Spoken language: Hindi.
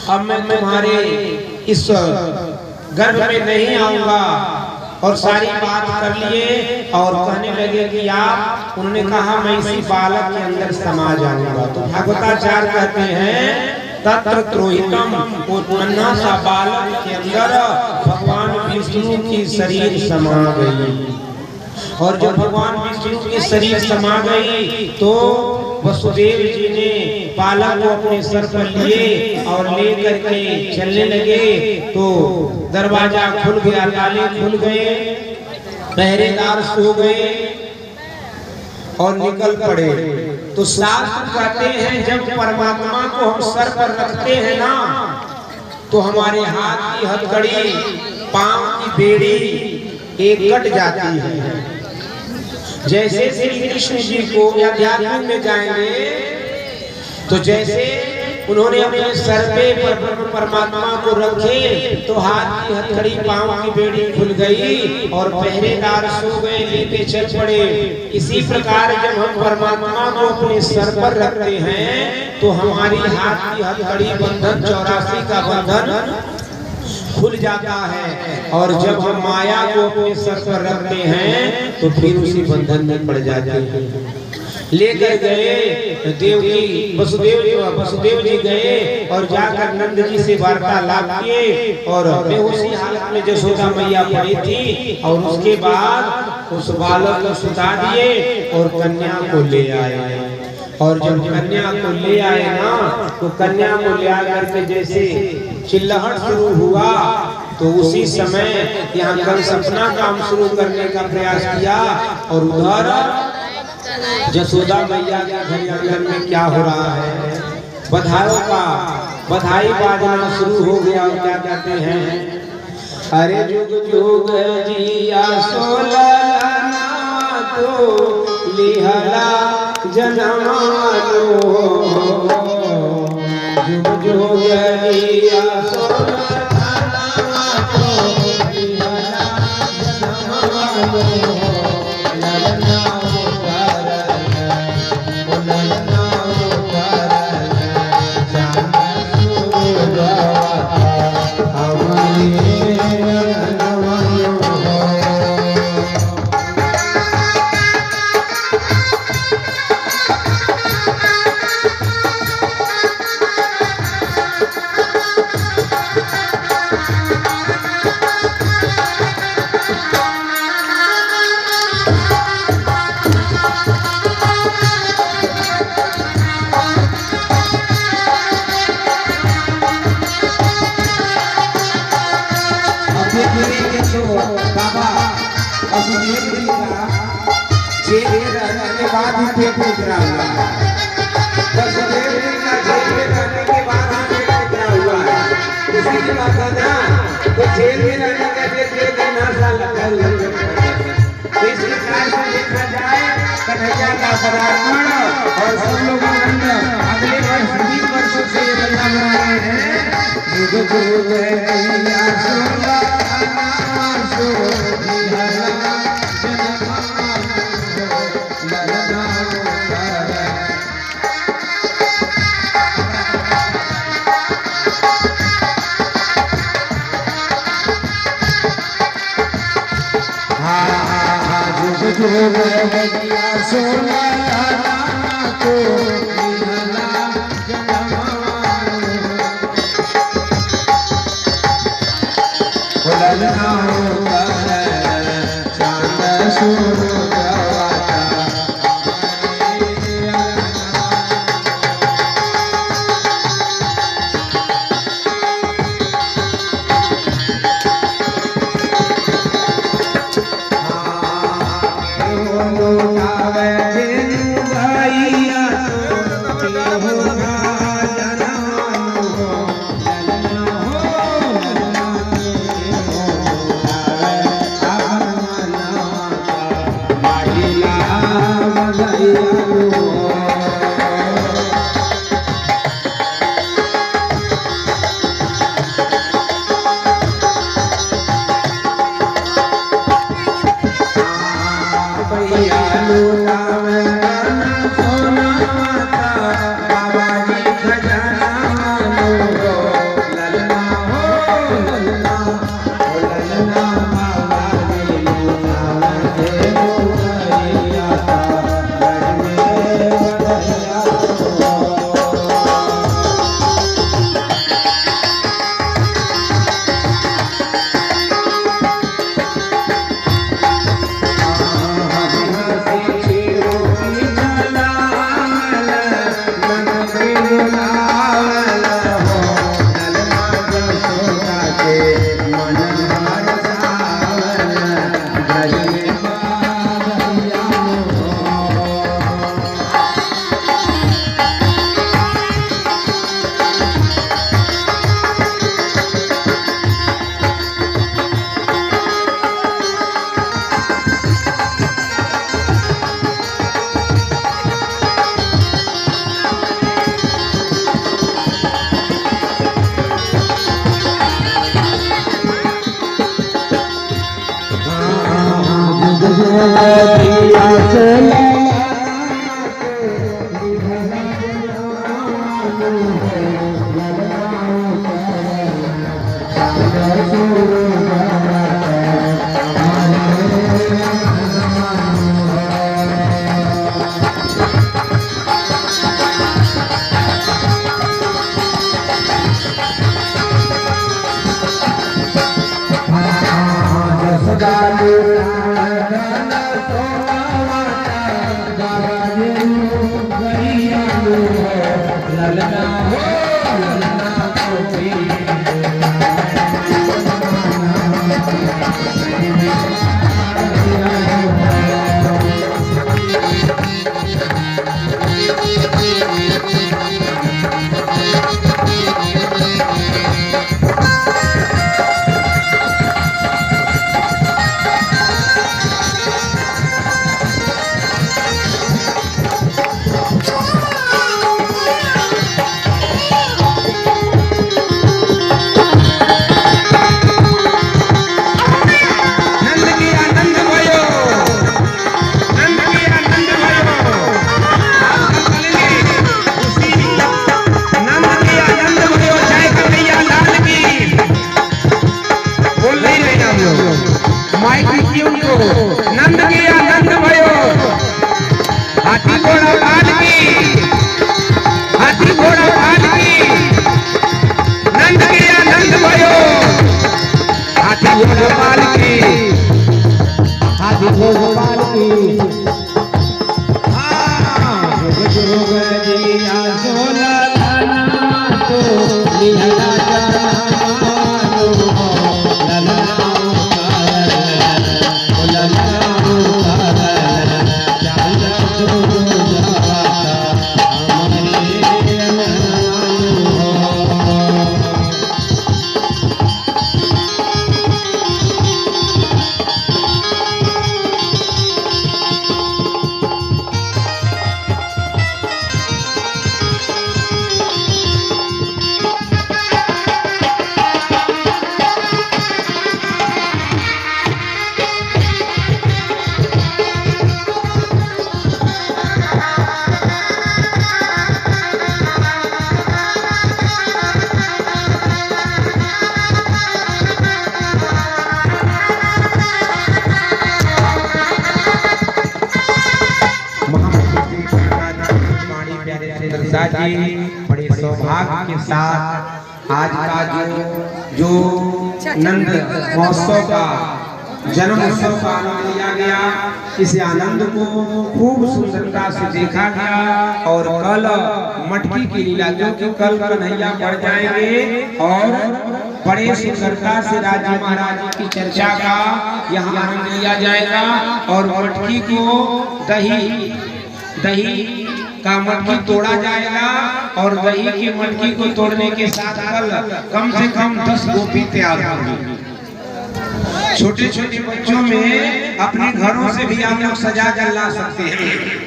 अब मैं तुम्हारे इस गर्भ में नहीं आऊंगा। और सारी बात कर लिए और कहने लगे कि आप, उन्होंने कहा मैं इसी बालक के अंदर समा जाऊंगा। तो भागवताचार्य कहते हैं तत्र त्रोहितम, वो नन्हा सा बालक के अंदर भगवान विष्णु की शरीर समा गई। और जब भगवान विष्णु की शरीर समा गई तो वसुदेव जी ने बालक को अपने सर पर लिए और ले करके चलने लगे। तो दरवाजा खुल गया, ताले खुल गए, पहरेदार सो गए और निकल पड़े। तो शास्त्र कहते हैं जब परमात्मा को हम सर पर रखते हैं ना, तो हमारे हाथ की हथकड़ी, पांव की बेड़ी एक कट जाती है। जैसे श्री कृष्ण जी को अध्यात्म में जाएंगे तो जैसे उन्होंने अपने सर पे परमात्मा को रखे तो हाथ की हथकड़ी, पांव की बेड़ी खुल गई और पहरेदार सो गए, लेके चल पड़े। इसी प्रकार जब हम परमात्मा को अपने सर पर रखते हैं तो हमारी हाथ की हथकड़ी बंधन 84 का बंधन खुल जाता है। और जब हम माया को अपने सर पर रखते हैं तो फिर उसी बंधन में पड़ जाते हैं। लेकर गए देवकी, वसुदेव जी गए और जाकर नंद जी से वार्तालाप किए। और बेहोशी हालत में जसोदा मैया पड़ी थी और उसके बाद उस बालक को सुता दिए और कन्या को ले आए। और जब कन्या को ले आए ना, तो कन्या को ले आकर के जैसे चिल्लाहट शुरू हुआ तो उसी समय यहाँ कंस अपना काम शुरू करने का प्रयास किया। और उधर जसोदा मैया के घर में क्या हो रहा है, बधाइयों का बधाई बाजना शुरू हो गया। और क्या कहते हैं, अरे जुग जुग जिया सोलना तो लिहला जनमालो, जुग जुग जिया सोलना तो लिहला जनमालो। और सब लोग अगले वर्ष 20 वर्षों से ये बंदा बना रहे हैं। नंद के आनंद भयो, हाथी घोड़ा पाल की, हाथी घोड़ा पाल की, नंद के आनंद भयो, हाथी घोड़ा पाल की, हाथी घोड़ा पाल की। जोग जिया सोला लाना तो निहला जी बड़े सौभाग्य के साथ आज का जो नंद महोत्सव का जन्म उत्सव का आनंद लिया गया, इस आनंद को खूब सुंदरता से देखा गया। और कल मटकी की लीला, जो कि कल कन्हैया बढ़ जाएंगे और बड़े सुंदरता से राजी महाराज की चर्चा का यहाँ आनंद लिया जाएगा। और मटकी को दही का मटकी तोड़ा जाएगा और दही की मटकी को तोड़ने के साथ कम से कम 10 गोपी तैयार होंगी। छोटे छोटे बच्चों में अपने घरों से भी आप लोग सजा कर ला सकते हैं।